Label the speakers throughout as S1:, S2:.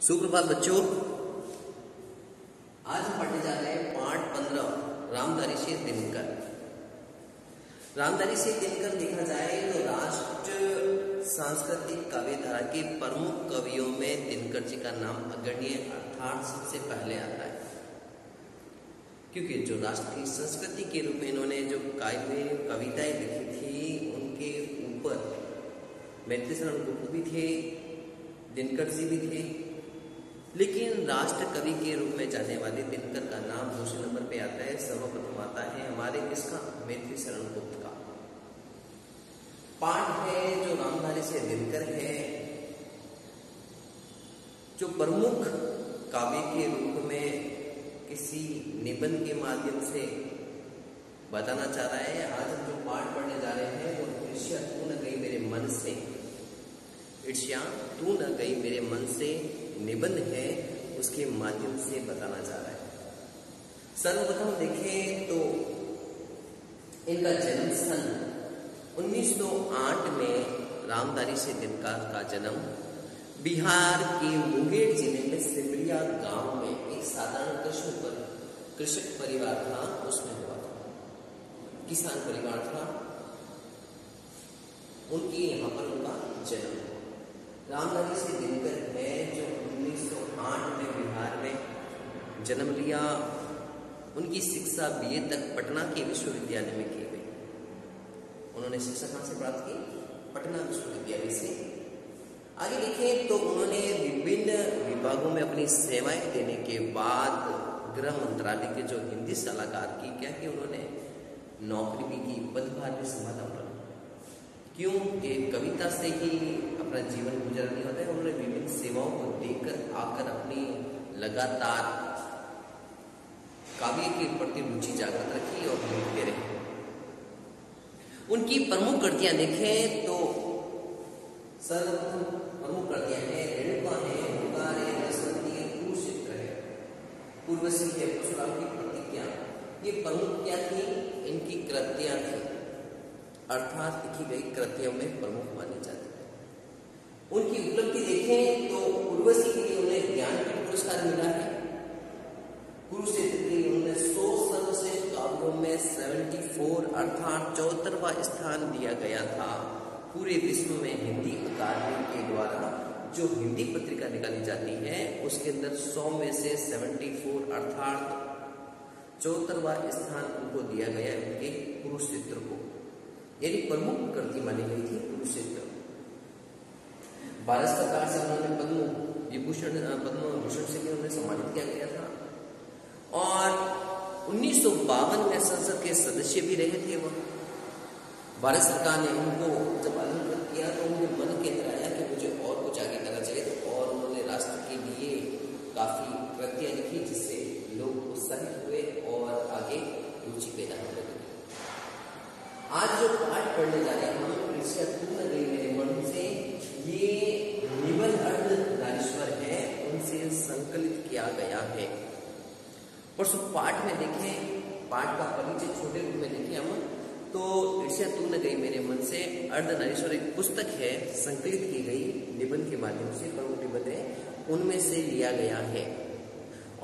S1: सुप्रभात बच्चों, आज हम पढ़ने जा रहे हैं पाठ 15 रामधारी से दिनकर। रामधारी से दिनकर देखा जाए तो राष्ट्र सांस्कृतिक काव्य धारा के प्रमुख कवियों में दिनकर जी का नाम अग्रणीय अर्थात सबसे पहले आता है, क्योंकि जो राष्ट्र की संस्कृति के रूप में इन्होंने जो काव्य कविताएं लिखी थी उनके ऊपर मैत्री शरण गुप्त भी थे, दिनकर जी भी थे। लेकिन राष्ट्र कवि के रूप में जाने वाले दिनकर का नाम दूसरे नंबर पे आता है। सर्वप्रथम आता है हमारे किसका, मैत्री शरण गुप्त का। पाठ है जो रामधारी से दिनकर है, जो प्रमुख काव्य के रूप में किसी निबंध के माध्यम से बताना चाह रहा है। आज हम जो पाठ पढ़ने जा रहे हैं वो ईर्ष्या तू न गई मेरे मन से, ईर्ष्या तू न गई मेरे मन से निबंध है, उसके माध्यम से बताना चाह रहा है। सर्वप्रथम देखें तो इनका जन्म सन 1908 में रामधारी से दिनकर का जन्म बिहार के मुंगेर जिले में सिमरिया गांव में एक साधारण कृषक परिवार था, उसमें हुआ था। किसान परिवार था, उनकी यहाँ पर उनका जन्म रामधारी से दिनकर है जो 1908 में बिहार में जन्म लिया। उनकी शिक्षा बीए तक पटना के विश्वविद्यालय में की गई। उन्होंने शिक्षा कहाँ से प्राप्त की? पटना विश्वविद्यालय से। आगे देखें तो उन्होंने विभिन्न विभागों में अपनी सेवाएं देने के बाद गृह मंत्रालय के जो हिंदी सलाहकार की क्या कि उन्होंने नौकरी भी की, पदभार भी संभाला। क्यों? कि कविता से ही अपना जीवन गुजर नहीं होता है। उन्होंने विभिन्न सेवाओं को देकर आकर अपनी लगातार काव्य के प्रति रुचि जागृत रखी और लिखते रहे। उनकी प्रमुख कृतियां देखें तो सर्वप्रथम प्रमुख कृतियां हैं रेणुका है, पुकार है, बसंती है, कुरुक्षेत्र है, उर्वशी है, परशुराम की प्रतिज्ञा। ये प्रमुख क्या थी? इनकी कृतियां थी, अर्थात लिखी गई कृतियों में प्रमुख मानी जाती है। उनकी उपलब्धि देखें तो उर्वशी के लिए उन्हें ज्ञानपीठ पुरस्कार मिला है। कुरुक्षेत्र के लिए उन्हें 100 सर्वश्रेष्ठ काव्यों में 74 अर्थात 74वां स्थान दिया गया था। पूरे विश्व में हिंदी अकादमी के द्वारा जो हिंदी पत्रिका निकाली जाती है उसके अंदर 100 में से 74 अर्थात 74वां स्थान उनको दिया गया, उनके कुरुक्षेत्र को, यानी प्रमुख कृति मानी गई थी कुरुक्षेत्र। भारत सरकार से उन्होंने पद्म विभूषण से भी उन्हें सम्मानित किया गया था। और 1952 में संसद के सदस्य भी रहे थे वह। भारत सरकार ने उनको जब अलंकृत किया तो उनके मन के अंदर आया कि मुझे और कुछ आगे करना चाहिए, तो और उन्होंने राष्ट्र के लिए काफी कृतियां लिखी जिससे लोग उत्साहित हुए और आगे रुचि पैदा होने लगी। आज जो पाठ पढ़ने जा रहे हैं हम ईर्ष्या तू न गई मेरे मन से, ये निबंध अर्धनारीश्वर है, उनसे संकलित किया गया है। परसों पाठ में देखें, पाठ का परिचय छोटे रूप में देखें हम तो ईर्ष्या तू न गई मेरे मन से अर्धनारीश्वर एक पुस्तक है, संकलित की गई निबंध के माध्यम से, प्रमुख निबंध है उनमें से लिया गया है।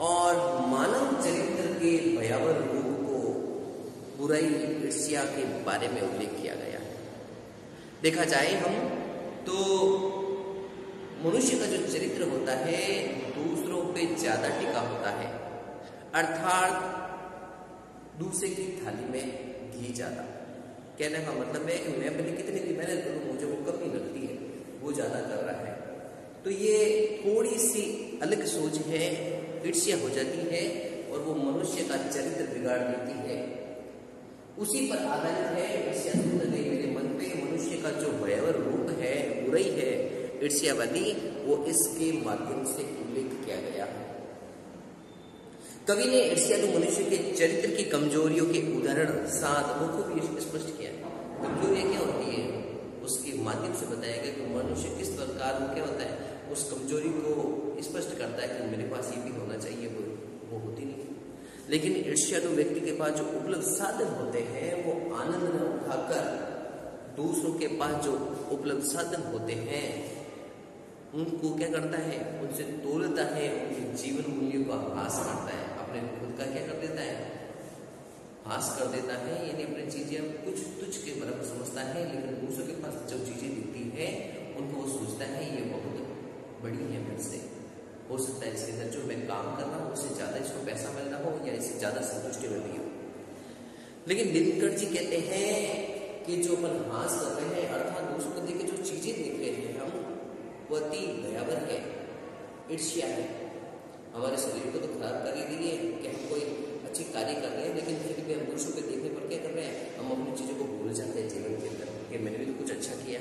S1: और मानव चरित्र के भयावह रूप को, बुराई, ईर्ष्या के बारे में उल्लेख किया गया है। देखा जाए हम तो मनुष्य का जो चरित्र होता है दूसरों पे ज्यादा टिका होता है, अर्थात दूसरे की थाली में घी ज्यादा। कहने का मतलब है कि मैं पहले कितनी भी मेहनत करूं मुझे वो कमी लगती है, वो ज्यादा कर रहा है। तो ये थोड़ी सी अलग सोच है, ईर्ष्या हो जाती है और वो मनुष्य का चरित्र बिगाड़ देती है। उसी पर आधारित है ईर्ष्या तू न गई मेरे मन पे। मनुष्य का जो भयावह रूप है, बुराई है, ईर्ष्यावादी, वो इसके माध्यम से उल्लेख किया गया है। कवि ने ईर्ष्यालु मनुष्य के चरित्र की कमजोरियों के उदाहरण साथ वो खूब स्पष्ट किया। कमजोरियां क्या होती है उसके माध्यम से बताया गया कि मनुष्य किस प्रकार क्या होता है, उस कमजोरी को स्पष्ट करता है कि मेरे पास ये भी होना चाहिए, वो होती नहीं। लेकिन ईर्ष्यालु व्यक्ति के पास जो उपलब्ध साधन होते हैं वो आनंद न उठाकर दूसरों के पास जो उपलब्ध साधन होते हैं उनको क्या करता है, उनसे तोड़ता है, उनके जीवन मूल्यों का ह्रास करता है, अपने खुद का क्या कर देता है, ह्रास कर देता है। यानी अपनी चीजें कुछ तुच्छ के बराबर समझता है, लेकिन दूसरों के पास जो चीजें दिखती है उनको वो सोचता है ये बहुत बड़ी है मेरे से, हो सकता है इसके अंदर जो मैं काम कर रहा हूँ उससे ज्यादा इसको पैसा मिल रहा हो या इससे ज्यादा संतुष्टि मिल रही हो। लेकिन दिनकर जी कहते हैं कि जो अपन ह्रास कर रहे हैं, अर्थात दूसरों को देख के जो चीजें देख रहे हैं हम, वो अति भयावह है, ईर्ष्या है। हमारे शरीर को तो खराब कर ही रही है कि हम कोई अच्छे कार्य कर रहे हैं, लेकिन फिर भी हम दूसरों को देखने पर क्या कर रहे हैं, हम अपनी चीजों को भूल जाते हैं जीवन के अंदर कि मैंने भी तो कुछ अच्छा किया।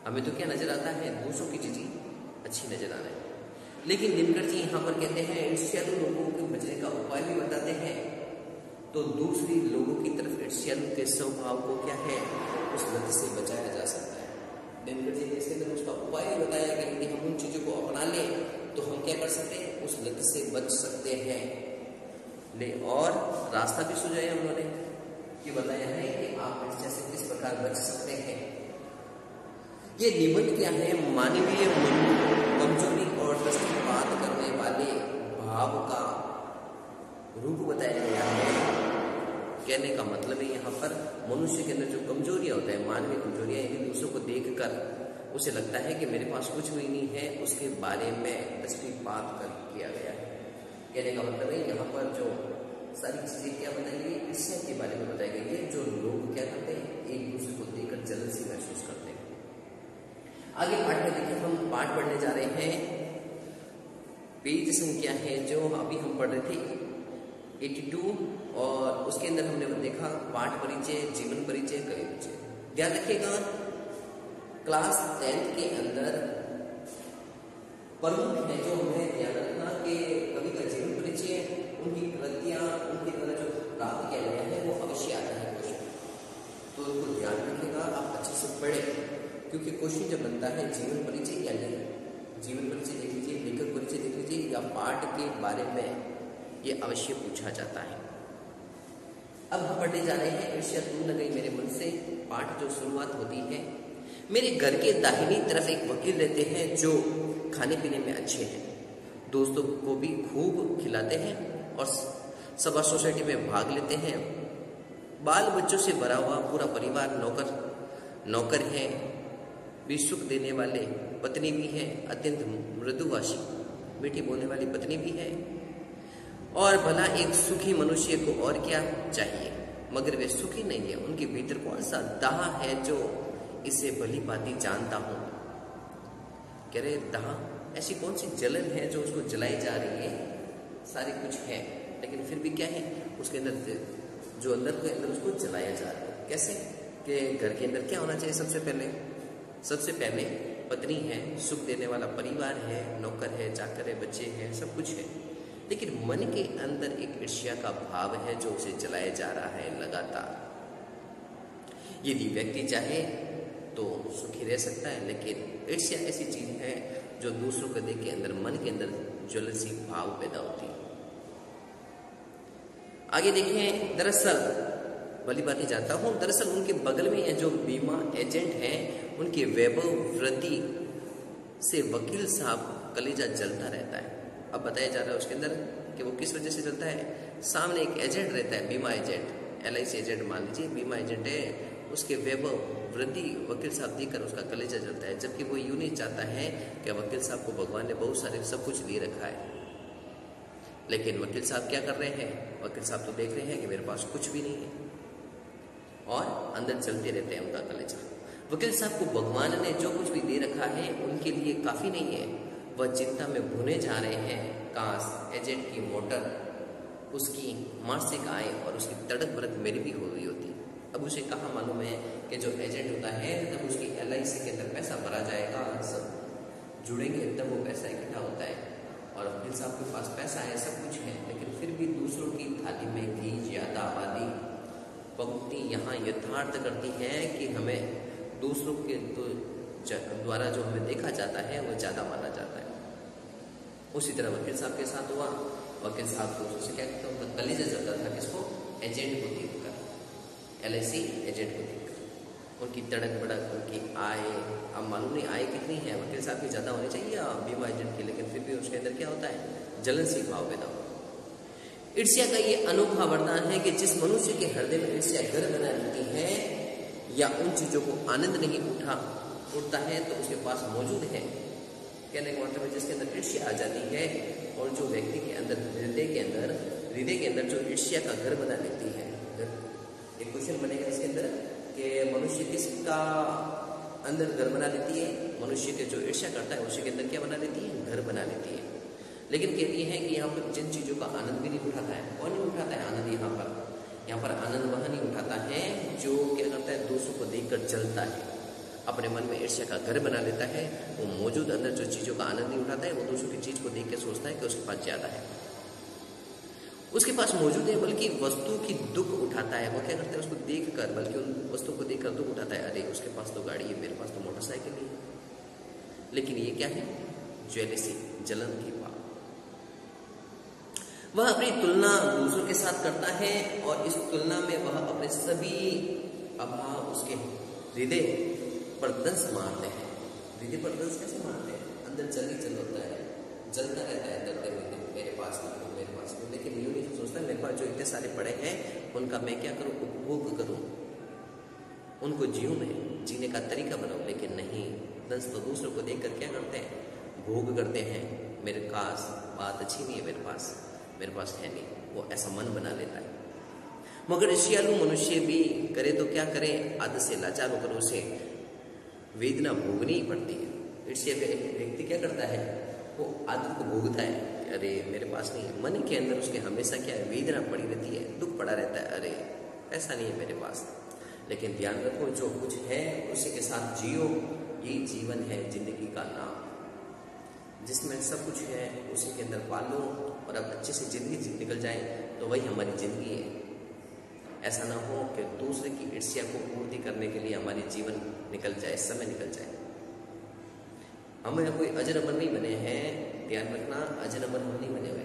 S1: हमें तो क्या नजर आता है, दूसरों की चीजें अच्छी नजर आ रही है। लेकिन दिनकर जी यहाँ पर कहते हैं ईर्ष्यालु लोगों के बचने का उपाय भी बताते हैं। तो दूसरी लोगों की तरफ ईर्ष्यालु के स्वभाव को क्या है, उस लत से बचाया जा सकता है। दिनकर जी ने इसके अंदर उसका उपाय भी बताया कि यदि हम उन चीजों को अपना लें तो हम क्या कर सकते हैं, उस लत से बच सकते हैं। ले और रास्ता भी सुझाया उन्होंने कि बताया है कि आप ईर्ष्या से किस प्रकार बच सकते हैं। ये निबंध क्या है, मानवीय मन कमजोरी और दृष्टिपात करने वाले भाव का रूप बताया गया है। कहने का मतलब है यहाँ पर मनुष्य के अंदर जो कमजोरियां होता है, मानवीय कमजोरियां, यदि दूसरों को देखकर उसे लगता है कि मेरे पास कुछ भी नहीं है, उसके बारे में दृष्टिपात कर किया गया है। कहने का मतलब है यहाँ पर जो सारी चीजें क्या बताई गई, ईर्ष्या के बारे में बताई गई है। जो लोग क्या करते हैं, एक दूसरे को देखकर जलन से महसूस करते हैं। आगे पाठ में देखिए, हम पाठ पढ़ने जा रहे हैं। पेज संख्या है जो अभी हम पढ़ रहे थे 82, और उसके अंदर हमने देखा पाठ परिचय, जीवन परिचय, कवि परिचय। ध्यान रखिएगा, क्लास 10 के अंदर प्रमुख है जो हमें ध्यान रखना कि कवि का जीवन परिचय, उनकी कृतियां, उनके द्वारा जो प्राप्त किया गया है वो अवश्य आता है क्वेश्चन। तो उसको ध्यान रखिएगा, आप अच्छे से पढ़ें, क्योंकि क्वेश्चन जब बनता है जीवन परिचय या नहीं, जीवन परिचय देख लीजिए, लेखक परिचय देख लीजिए, या पाठ के बारे में ये अवश्य पूछा जाता है। अब हम पढ़ने जा रहे हैं ईर्ष्या दूर न गई मेरे मन से। पाठ जो शुरुआत होती है, मेरे घर के दाहिनी तरफ एक वकील रहते हैं जो खाने पीने में अच्छे हैं, दोस्तों को भी खूब खिलाते हैं और सभा सोसाइटी में भाग लेते हैं। बाल बच्चों से भरा हुआ पूरा परिवार नौकर है, भी सुख देने वाले पत्नी भी है, अत्यंत मृदुभाषी मीठी बोलने वाली पत्नी भी है। और भला एक सुखी मनुष्य को और क्या चाहिए, मगर वे सुखी नहीं है। उनके भीतर कौन सा दाह है जो इसे भली भांति जानता हूं। कह रहे दाह, ऐसी कौन सी जलन है जो उसको जलाई जा रही है। सारी कुछ है, लेकिन फिर भी क्या है, उसके अंदर जो अंदर के अंदर उसको जलाया जा रहा है। कैसे कि घर के अंदर क्या होना चाहिए, सबसे पहले पत्नी है, सुख देने वाला परिवार है, नौकर है, चाकर है, बच्चे हैं, सब कुछ है। लेकिन मन के अंदर एक ईर्ष्या का भाव है जो उसे जलाया जा रहा है लगातार। यदि व्यक्ति चाहे तो सुखी रह सकता है, लेकिन ईर्ष्या ऐसी चीज है जो दूसरों को देख के अंदर मन के अंदर ज्वलनशील भाव पैदा होती है। आगे देखें, दरअसल भली बात ही जानता हूं, दरअसल उनके बगल में जो बीमा एजेंट हैं, उनके वैभव वृद्धि से वकील साहब कलेजा जलता रहता है। अब बताया जा रहा है उसके अंदर कि वो किस वजह से चलता है। सामने एक एजेंट रहता है, बीमा एजेंट, LIC एजेंट मान लीजिए, बीमा एजेंट है, उसके वैभव वृद्धि वकील साहब देकर उसका कलेजा जलता है, जबकि वो यूं नहीं चाहता है कि वकील साहब को भगवान ने बहुत सारे सब कुछ दे रखा है। लेकिन वकील साहब क्या कर रहे हैं, वकील साहब तो देख रहे हैं कि मेरे पास कुछ भी नहीं है, और अंदर चलते रहते हैं उनका कलेजा। वकील साहब को भगवान ने जो कुछ भी दे रखा है उनके लिए काफी नहीं है, वह चिंता में भुने जा रहे हैं। काश एजेंट की मोटर, उसकी मासिक आय और उसकी तड़क भड़क मेरी भी हो गई होती। अब उसे कहाँ मालूम है कि जो एजेंट होता है तब उसकी LIC के अंदर पैसा भरा जाएगा, सब जुड़ेंगे तब वो पैसा इकट्ठा होता है। और वकील साहब के पास पैसा है, सब कुछ है, लेकिन फिर भी दूसरों की थाली में घी ज्यादा आबादी पंक्ति यहाँ यथार्थ करती है कि हमें दूसरों के द्वारा जो हमें देखा जाता है वो ज्यादा माना जाता है। उसी तरह वकील साहब के साथ हुआ। वकील साहब को उससे क्या कहते हैं, उनका कलेजा जलता था, किसको, एजेंट को देखकर, LIC एजेंट को देखकर। उनकी तड़क भड़क, उनकी आय, अब मालूम नहीं आय कितनी है, वकील साहब की ज़्यादा होनी चाहिए या बीमा एजेंट की, लेकिन फिर भी उसके अंदर क्या होता है, जलनशील भाव पैदा होता है। ईर्ष्या का ये अनोखा वरदान है कि जिस मनुष्य के हृदय में ईर्ष्या घर बना रहती है या उन चीज़ों को आनंद नहीं उठता है तो उसके पास मौजूद है। कहने का मतलब है जिसके अंदर ईर्ष्या आ जाती है और जो व्यक्ति के अंदर हृदय के अंदर जो ईर्ष्या का घर बना लेती है, एक क्वेश्चन बनेगा इसके अंदर कि मनुष्य किसका अंदर घर बना लेती है, मनुष्य के जो ईर्ष्या करता है उसी के अंदर क्या बना लेती है, घर बना लेती है। लेकिन कहती है कि यहाँ पर जिन चीज़ों का आनंद भी नहीं उठाता है, कौन नहीं उठाता है आनंद, यहाँ पर आनंद वह नहीं उठाता है जो क्या करता है, दूसरों को देखकर जलता है, अपने मन में ईर्ष्या का घर बना लेता है। वो मौजूद अंदर जो चीज़ों का आनंद नहीं उठाता है, वो दूसरों की चीज़ को देख के सोचता है कि उसके पास ज़्यादा है, उसके पास मौजूद है, बल्कि वस्तु की दुख उठाता है। वो क्या करता है, उसको देखकर, बल्कि उन वस्तु को देखकर दुख उठाता है, अरे उसके पास तो गाड़ी है, मेरे पास तो मोटरसाइकिल है। लेकिन ये क्या है, जेलसी, जलन की भाव। वह अपनी तुलना दूसरों के साथ करता है और इस तुलना में वह अपने सभी अभाव उसके हृदय पर दंश मारते हैं। हृदय पर दंश कैसे मारते हैं, अंदर जल ही जल होता है, जलता रहता है अंदर, मेरे पास नहीं, मेरे पास नहीं। लेकिन यूँ नहीं सोचता मेरे पास जो इतने सारे पड़े हैं उनका मैं क्या करूँ, उपभोग करूँ, उनको जीऊँ, मैं जीने का तरीका बनाऊँ। लेकिन नहीं, दंश तो दूसरों को देखकर क्या करते हैं, भोग करते हैं। मेरे पास बात अच्छी नहीं है, मेरे पास है नहीं, वो ऐसा मन बना लेता है। मगर ईर्ष्यालु मनुष्य भी करे तो क्या करे, आदत से लाचार होकर उसे वेदना भोगनी ही पड़ती है। ईर्ष्या व्यक्ति क्या करता है, वो आदत को भोगता है, अरे मेरे पास नहीं है। मन के अंदर उसके हमेशा क्या है, वेदना पड़ी रहती है, दुख पड़ा रहता है, अरे ऐसा नहीं है मेरे पास। लेकिन ध्यान रखो, जो कुछ है उसी के साथ जियो, ये जीवन है, जिंदगी का नाम, जिसमें सब कुछ है उसी के अंदर पालो और अब अच्छे से जिंदगी निकल जाए तो वही हमारी जिंदगी है। ऐसा ना हो कि दूसरे की ईर्ष्या को पूर्ति करने के लिए हमारी जीवन निकल जाए, समय निकल जाए। हम कोई अजर अमर नहीं बने हैं, ध्यान रखना, अजर अमर हम नहीं बने हुए।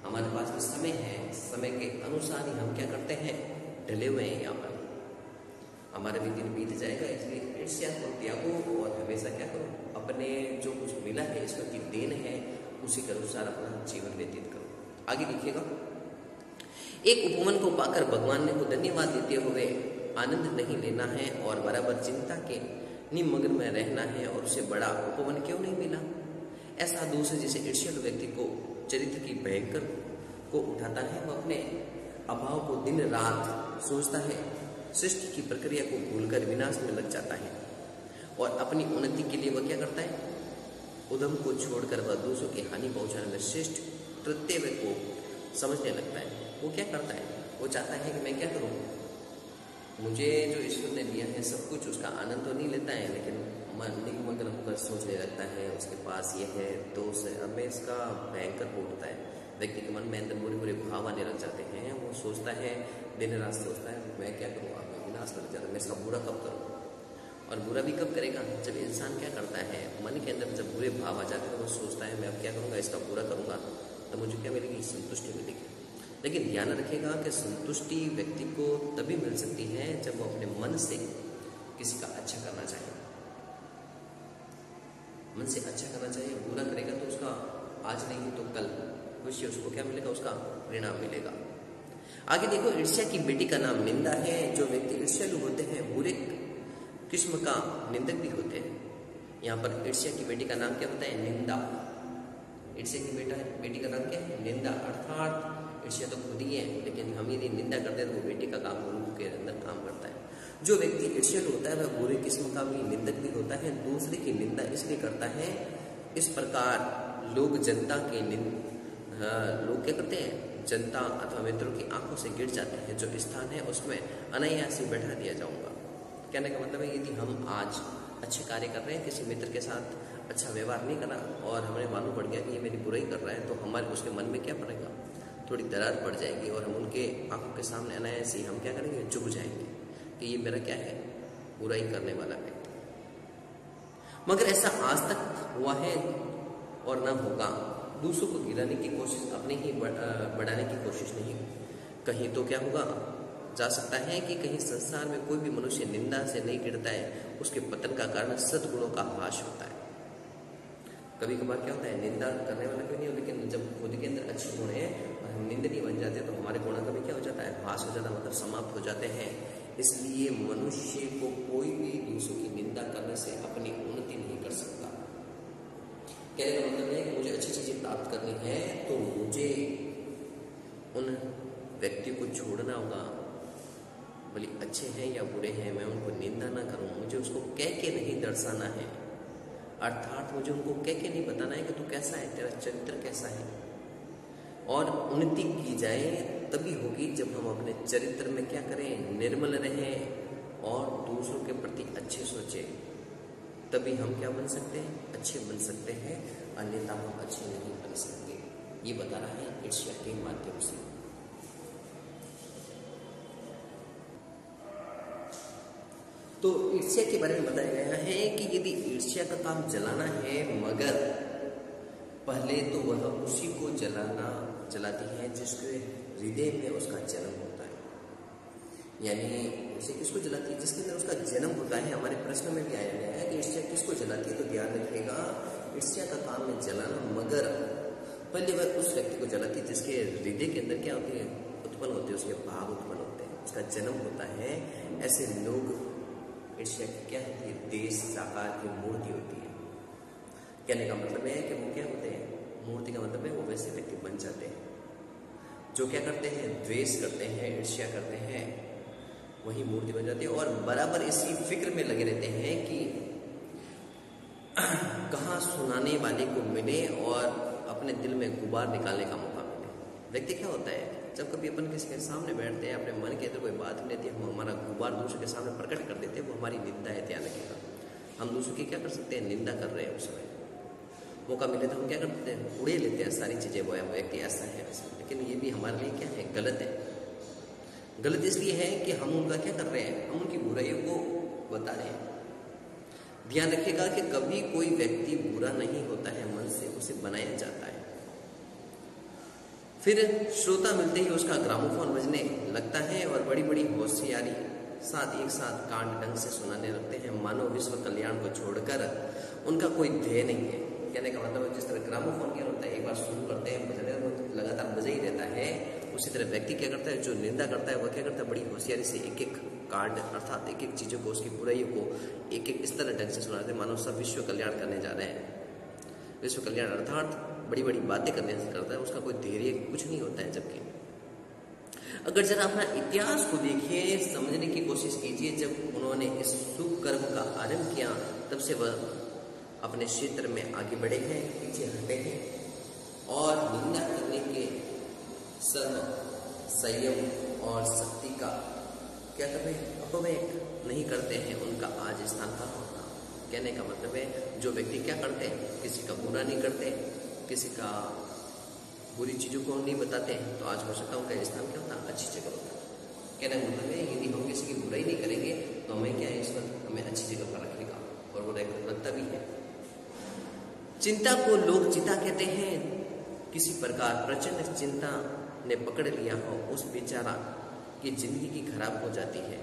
S1: हमारे पास भी समय है, समय के अनुसार ही हम क्या करते हैं, ढले हुए हैं। यहाँ पर हमारा भी दिन बीत जाएगा, इसलिए ईर्ष्या को त्यागो और हमेशा क्या करो, अपने जो कुछ मिला है, ईश्वर की देन है, उसी के अनुसार अपना जीवन व्यतीत करो। आगे लिखिएगा, एक उपवन को पाकर भगवान ने को धन्यवाद देते हुए आनंद नहीं लेना है और बराबर चिंता के निमग्न में रहना है, और उसे बड़ा उपवन क्यों नहीं मिला। ऐसा दूसरे जैसे ईर्ष्यालु व्यक्ति को चरित्र की भयंकर को उठाता है, वह अपने अभाव को दिन रात सोचता है, सृष्टि की प्रक्रिया को भूलकर विनाश में लग जाता है और अपनी उन्नति के लिए वह क्या करता है, उद्यम को छोड़कर वह दूसरों की हानि पहुंचाने में श्रेष्ठ कर्तव्य को समझने लगता है। वो क्या करता है, वो चाहता है कि मैं क्या करूं, मुझे जो ईश्वर ने दिया है सब कुछ, उसका आनंद तो नहीं लेता है, लेकिन मन निमग्न होकर सोचने लगता है, उसके पास ये है दोष है, अब मैं इसका भयंकर हो उठता है। व्यक्ति के मन में अंदर बुरे बुरे भाव आने लग जाते हैं, वो सोचता है, दिन रात सोचता है, मैं क्या करूँगा, मैं विनाश कर जाता, मैं इसका बुरा कब करूँ। और बुरा भी कब करेगा, जब इंसान क्या करता है, मन के अंदर जब बुरे भाव आ जाते हैं तो वो सोचता है मैं अब क्या करूँगा, इसका बुरा करूँगा तो मुझे क्या मिलेगी, संतुष्टि मिलेगी। लेकिन ध्यान रखेगा कि संतुष्टि व्यक्ति को तभी मिल सकती है जब वो अपने मन से किसी का अच्छा करना चाहे, मन से अच्छा करना चाहिए। बुरा करेगा तो उसका आज नहीं तो कल अवश्य उसको क्या मिलेगा, उसका परिणाम मिलेगा। आगे देखो, ईर्ष्या की बेटी का नाम निंदा है। जो व्यक्ति ईर्ष्यालु होते हैं बुरे किस्म का निंदक भी होते हैं। यहाँ पर ईर्ष्या की बेटी का नाम क्या होता है, निंदा। ईर्ष्या की बेटी का नाम क्या है, निंदा। अर्थात ईर्ष्या तो खुद ही है, लेकिन हम यदि निंदा करते हैं तो वो बेटी का काम गुरु के अंदर काम करता है। जो व्यक्ति ईर्ष्यालु होता है वह बुरे किस्म का भी निंदक भी होता है, दूसरे की निंदा इसलिए करता है। इस प्रकार लोग जनता के लोग क्या करते हैं, जनता अथवा मित्रों की आंखों से गिर जाते हैं। जो स्थान है उसमें अनायास ही बैठा दिया जाऊंगा। कहने का मतलब है, यदि हम आज अच्छे कार्य कर रहे हैं, किसी मित्र के साथ अच्छा व्यवहार नहीं करा और हमें मालूम पड़ गया कि ये मेरी बुराई कर रहा है, तो हमारे उसके मन में क्या पड़ेगा, थोड़ी दरार पड़ जाएगी और हम उनके आंखों के सामने अनायास ही हम क्या करेंगे, चुभ जाएंगे कि ये मेरा क्या है, बुराई करने वाला है। मगर ऐसा आज तक हुआ है और न होगा। दूसरों को गिराने की कोशिश, अपने ही बढ़ाने की कोशिश नहीं। कहीं तो क्या होगा, जा सकता है कि कहीं संसार में कोई भी मनुष्य निंदा से नहीं गिरता है, उसके पतन का कारण सद्गुणों का हाश होता है। कभी कभार क्या होता है, निंदा करने वाला कोई नहीं हो, लेकिन जब खुद के अंदर अच्छे गुण है और हम निंदनीय बन जाते हैं तो हमारे गुणों का भी क्या हो जाता है, हास हो जाता है, मतलब समाप्त हो जाते हैं। इसलिए मनुष्य को कोई भी दूसरों की निंदा करने से अपनी उन्नति नहीं कर सकता। कहने का मतलब है कि मुझे अच्छी चीजें प्राप्त करनी है तो मुझे उन व्यक्ति को छोड़ना होगा, भले अच्छे हैं या बुरे हैं, मैं उनको निंदा ना करूं, मुझे उसको कह के नहीं दर्शाना है, अर्थात मुझे उनको कह के नहीं बताना है कि तू कैसा है, तेरा चरित्र कैसा है। और उन्नति की जाए तभी होगी जब हम अपने चरित्र में क्या करें, निर्मल रहें और दूसरों के प्रति अच्छे सोचें, तभी हम क्या बन सकते हैं, अच्छे बन सकते हैं, अन्यथा हम अच्छे नहीं बन सकते। ये बता रहा है ईर्ष्या के माध्यम से। तो ईर्ष्या के बारे में बताया गया है कि यदि ईर्ष्या का काम जलाना है, मगर पहले तो वह उसी को जलाती है जिसके हृदय में उसका जन्म होता है। यानी ईर्ष्या किसको जलाती है, जिसके अंदर उसका जन्म होता है। हमारे प्रश्न में भी आया गया है कि ईर्ष्या किसको जलाती है, तो ध्यान रखिएगा, ईर्ष्या का काम है जलाना, मगर पहले वह उस व्यक्ति को जलाती है जिसके हृदय के अंदर क्या होती है, उत्पन्न होते हैं, उसके भाव उत्पन्न होते हैं, उसका जन्म होता है। ऐसे लोग, ईर्ष्या की क्या होती है, देश साकार की मूर्ति होती है। कहने का मतलब है कि वो क्या होते हैं, मूर्ति का मतलब है वो वैसे व्यक्ति बन जाते हैं जो क्या करते हैं, द्वेष करते हैं, ईर्ष्या करते हैं, वही मूर्ति बन जाती है। और बराबर इसी फिक्र में लगे रहते हैं कि कहाँ सुनाने वाले को मिले और अपने दिल में गुबार निकालने का मौका मिले। व्यक्ति क्या होता है, जब कभी अपन किसी के सामने बैठते हैं, अपने मन के अंदर कोई बात लेते हैं, हम हमारा गुबार दूसरे के सामने प्रकट कर देते हैं, वो हमारी निंदा है, ध्यान रखिएगा। हम दूसरों की क्या कर सकते हैं, निंदा कर रहे हैं, उस समय मौका मिले तो हम क्या करते हैं, उड़े लेते हैं सारी चीज़ें, वो व्यक्ति ऐसा है वैसा। लेकिन ये भी हमारे लिए क्या है, गलत है। गलत इसलिए है कि हम उनका क्या कर रहे हैं, हम उनकी बुराइयों को बता रहे हैं। ध्यान रखिएगा कि कभी कोई व्यक्ति बुरा नहीं होता है, मन से उसे बनाया जाता है। फिर श्रोता मिलते ही उसका ग्रामोफोन बजने लगता है और बड़ी बड़ी होशियारी साथ एक साथ कांड ढंग से सुनाने लगते हैं, मानो विश्व कल्याण को छोड़कर उनका कोई ध्येय नहीं है। कहने का मतलब जिस तरह ग्रामोफोन क्या होता है, एक बार शुरू करते हैं, बजने वो लगातार बजा ही रहता है, उसी तरह व्यक्ति क्या करता है, जो निंदा करता है वह क्या करता है, बड़ी होशियारी से एक एक कार्ड अर्थात एक एक चीज़ों को, उसकी बुराइयों को एक एक इस तरह ढंग से सुनाते हैं मानो सब विश्व कल्याण करने जा रहे हैं। विश्व कल्याण अर्थात बड़ी बड़ी बातें करने से करता है, उसका कोई धैर्य कुछ नहीं होता है। जबकि अगर जरा अपना इतिहास को देखिए, समझने की कोशिश कीजिए, जब उन्होंने इस शुभ कर्म का आरंभ किया तब से वह अपने क्षेत्र में आगे बढ़े हैं, पीछे हटे हैं और निंदा करने के संयम और शक्ति का क्या करते हैं, अपव्यय नहीं करते हैं। उनका आज स्थान कहाँ होगा। कहने का मतलब है जो व्यक्ति क्या करते हैं, किसी का बुरा नहीं करते, किसी का बुरी चीज़ों को नहीं बताते हैं, तो आज हो सकता है उनका स्थान क्या होता है, अच्छी जगह होता है। कहने का मतलब है यदि हम किसी की बुराई नहीं करेंगे तो हमें क्या है, इस वक्त हमें अच्छी जगह पर रखेगा और वो रखता भी है। चिंता को लोग चिता कहते हैं। किसी प्रकार प्रचंड चिंता ने पकड़ लिया हो उस बेचारा की जिंदगी की खराब हो जाती है।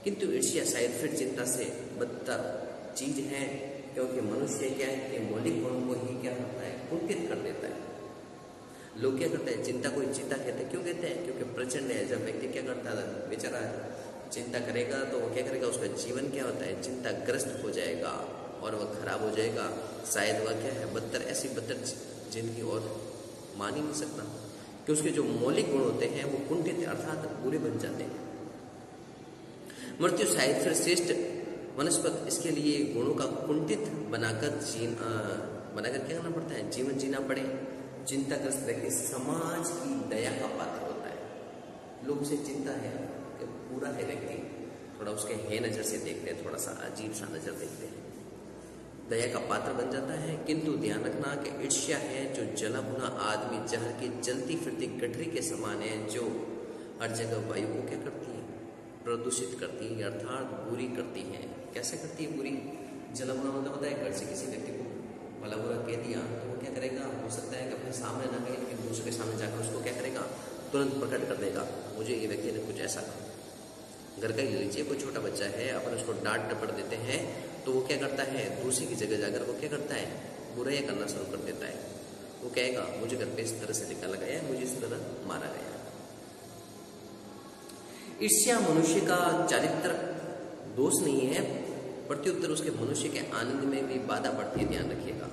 S1: किंतु ईर्ष्या शायद फिर चिंता से बदतर चीज है, क्योंकि मनुष्य क्या है कि मौलिक गुणों को ही क्या होता है, कुंठित कर देता है। लोग क्या करते हैं, चिंता को चिंता कहते हैं। क्यों कहते हैं, क्योंकि प्रचंड है। जब व्यक्ति क्या करता है, बेचारा चिंता करेगा तो वो क्या करेगा, उसका जीवन क्या होता है, चिंताग्रस्त हो जाएगा और वह खराब हो जाएगा। शायद वह क्या है, बदतर, ऐसी बदतर जिंदगी और मान ही नहीं सकता कि उसके जो मौलिक गुण होते हैं वो कुंठित अर्थात बुरे बन जाते हैं। मृत्यु शायद फिर श्रेष्ठ वनस्पत इसके लिए गुणों का कुंठित बनाकर क्या करना पड़ता है, जीवन जीना पड़े। चिंताग्रस्त व्यक्ति समाज की दया का पात्र होता है। लोग से चिंता है कि पूरा है व्यक्ति, थोड़ा उसके हे नजर से देखते हैं, थोड़ा सा अजीब सा नजर देखते हैं, दया का पात्र बन जाता है। किंतु ध्यान रखना कि ईर्ष्या है जो जला भुना आदमी जहर की जलती फिरती गठरी के समान है, जो हर जगह वायु को क्या करती है, प्रदूषित करती है, अर्थात बुरी करती है। कैसे करती है बुरी, जला भुना मतलब होता है घर से किसी व्यक्ति को भला बुरा कह दिया तो वो क्या करेगा, हो सकता है कि अपने सामने ना कहे लेकिन दूसरे के सामने जाकर उसको क्या करेगा, तुरंत प्रकट कर देगा, मुझे ये व्यक्ति ने कुछ ऐसा कहा। घर का ही ले लीजिए, कोई छोटा बच्चा है, अपन उसको डांट डपट देते हैं तो वो क्या करता है, दूसरी की जगह जाकर वो क्या करता है, बुराई करना शुरू कर देता है। वो कहेगा मुझे घर पे इस तरह से निकाला गया, मुझे इस तरह मारा गया। ईर्ष्या मनुष्य का चारित्र दोष नहीं है, प्रत्युत्तर उसके मनुष्य के आनंद में भी बाधा पड़ती है, ध्यान रखिएगा।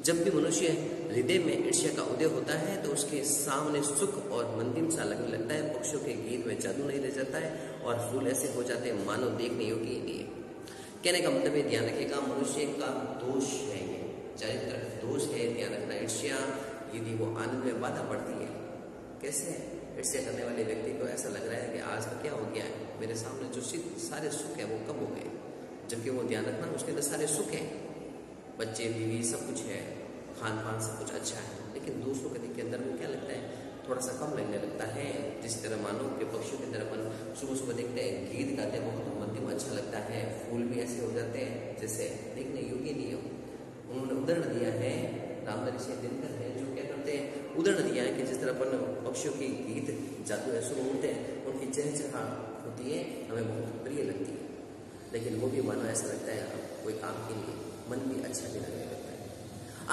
S1: जब भी मनुष्य हृदय में ईर्ष्या का उदय होता है तो उसके सामने सुख और मंदिर सा लगने लगता है, पक्षियों के गीत में जादू नहीं रह जाता है और फूल ऐसे हो जाते हैं मानो देखने योग्य ही नहीं है। कहने का मतलब है, ध्यान रखिएगा, मनुष्य का दोष है, ये चारित्र दोष है, ध्यान रखना। ईर्ष्या यदि वो आनंद में बाधा पड़ती है, कैसे है, ईर्ष्या करने वाले व्यक्ति को ऐसा लग रहा है कि आज तो क्या हो गया है, मेरे सामने जो सारे सुख है वो कब हो गए, जबकि वो ध्यान रखना उसके अंदर सारे सुख है, बच्चे बीवी सब कुछ है, खान पान सब कुछ अच्छा है, लेकिन दूसरों के अंदर वो क्या लगता है, थोड़ा सा कम लगने लगता है। जिस तरह मानो के पक्षियों की तरह अपन सुबह सुबह देखते हैं, गीत गाते हैं, बहुत मध्यम अच्छा लगता है, फूल भी ऐसे हो जाते हैं जैसे देखने योग्य नहीं हो। उन्होंने उदाहरण दिया है, रामधरी दिनकर है जो क्या करते हैं, उदाहरण दिया है कि जिस तरह अपन पक्षियों के गीत जादू ऐसे होते हैं, उनकी चहचहाहट होती है, हमें बहुत प्रिय लगती है, लेकिन वो भी मानो ऐसा लगता है कोई काम के लिए मन भी अच्छा नहीं लगने लगता है।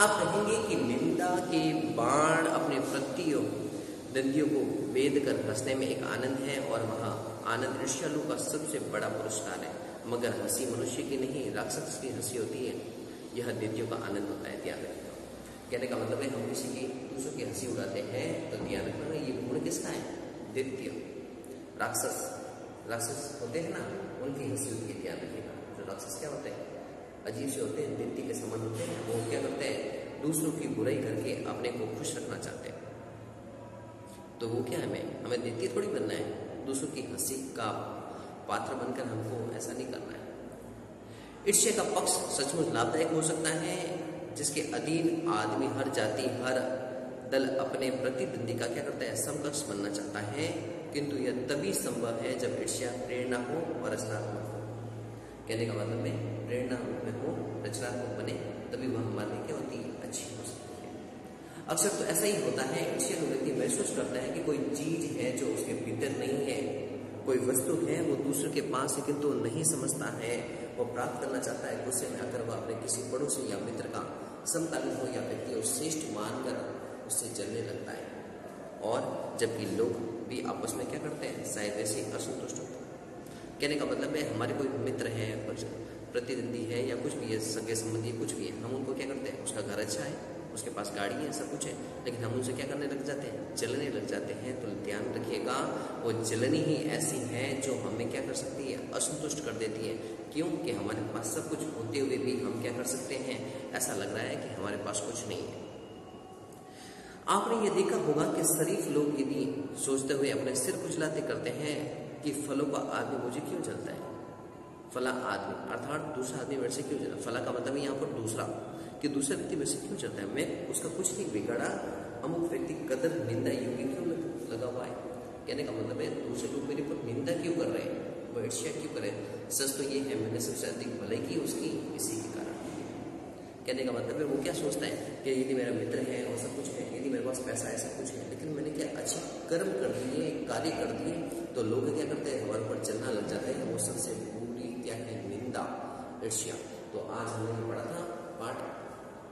S1: आप कहेंगे कि निंदा के बाण अपने प्रतिद्वंदियों को वेद कर हंसने में एक आनंद है और वह आनंद ईर्ष्यालु का सबसे बड़ा पुरस्कार है, मगर हंसी मनुष्य की नहीं राक्षस की हंसी होती है, यह दैत्यों का आनंद होता है, ध्यान रखना। कहने का मतलब है, हम किसी की दूसरों की हंसी उड़ाते हैं तो ध्यान रखना ये गुण किसका है, दैत्य। राक्षस होते हैं ना, उनकी हंसी होती है, ध्यान रखिएगा। जो राक्षस क्या होते हैं, अजीब से होते हैं, दैत्य के समान होते हैं, वो क्या करते हैं, दूसरों की बुराई करके अपने को खुश रखना चाहते हैं। तो वो क्या है, हमें दैत्य थोड़ी बनना है, दूसरों की हंसी का पात्र बनकर हमको ऐसा नहीं करना है। ईर्ष्या का पक्ष सचमुच लाभदायक हो सकता है, जिसके अधीन आदमी हर जाति हर दल अपने प्रतिद्वंदी का क्या करता है, समकक्ष बनना चाहता है, किंतु यह तभी संभव है जब ईर्ष्या प्रेरणा हो और रचनात्मक हो। कहने का मतलब है, प्रेरणा रूप में हो, रचनात्मक बने, तभी वह हमारे लिए क्या होती है, अच्छी हो सकती है। अक्सर तो ऐसा ही होता है, ईर्ष्या व्यक्ति महसूस करता है कि कोई चीज है जो उसके भीतर नहीं है, कोई वस्तु है वो दूसरे के पास है किंतु नहीं समझता है, वो प्राप्त करना चाहता है। गुस्से में आकर वह अपने किसी पड़ोसी या मित्र का समकालीन हो या व्यक्ति को श्रेष्ठ मानकर उससे जलने लगता है, और जबकि लोग भी आपस में क्या करते हैं, शायद ऐसे असंतुष्ट होते हैं। कहने का मतलब है, हमारे कोई मित्र है, प्रतिद्वंदी है या कुछ भी है, सगे संबंधी कुछ भी है, हम उनको क्या करते हैं, उसका घर अच्छा है, उसके पास गाड़ी है, सब कुछ है, लेकिन हम उनसे क्या करने लग जाते हैं, जलने लग जाते हैं। तो ध्यान रखिएगा, वो जलनी ही ऐसी है जो हमें क्या कर सकती है, असंतुष्ट कर देती है। क्यों कि हमारे पास सब कुछ होते हुए भी हम क्या कर सकते हैं, ऐसा लग रहा है कि हमारे पास कुछ नहीं है। आपने ये देखा होगा कि शरीफ लोग यदि सोचते हुए अपने सिर खुजलाते करते हैं कि फलों का आदमी मुझे क्यों जलता है, फला आदमी अर्थात दूसरा आदमी मेरे से क्यों जला, फला का मतलब यहाँ पर दूसरा, कि दूसरा व्यक्ति मेरे से क्यों जलता है, मैं उसका कुछ नहीं बिगाड़ा, अमुक व्यक्ति कदर निंदा योगी क्यों लगा हुआ है। कहने का मतलब है, दूसरे लोग मेरे पर निंदा क्यों कर रहे हैं, वो ईर्ष्या क्यों कर रहे हैं। सच तो ये है, मैंने सबसे अधिक भलाई की उसकी, इसी के कारण। कहने का मतलब है, वो क्या सोचता है कि यदि मेरा मित्र है और सब कुछ है, यदि मेरे पास पैसा है, सब कुछ है, लेकिन मैंने क्या अच्छे कर्म कर दिए, कार्य कर दिए, तो लोग क्या करते हैं, हमारे ऊपर चलना लग जाते हैं। वो सबसे बुरी क्या है, निंदा, ईर्ष्या। तो आज हमने पढ़ा था पाठ,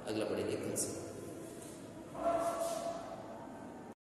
S1: अगला पढ़ेंगे कल से।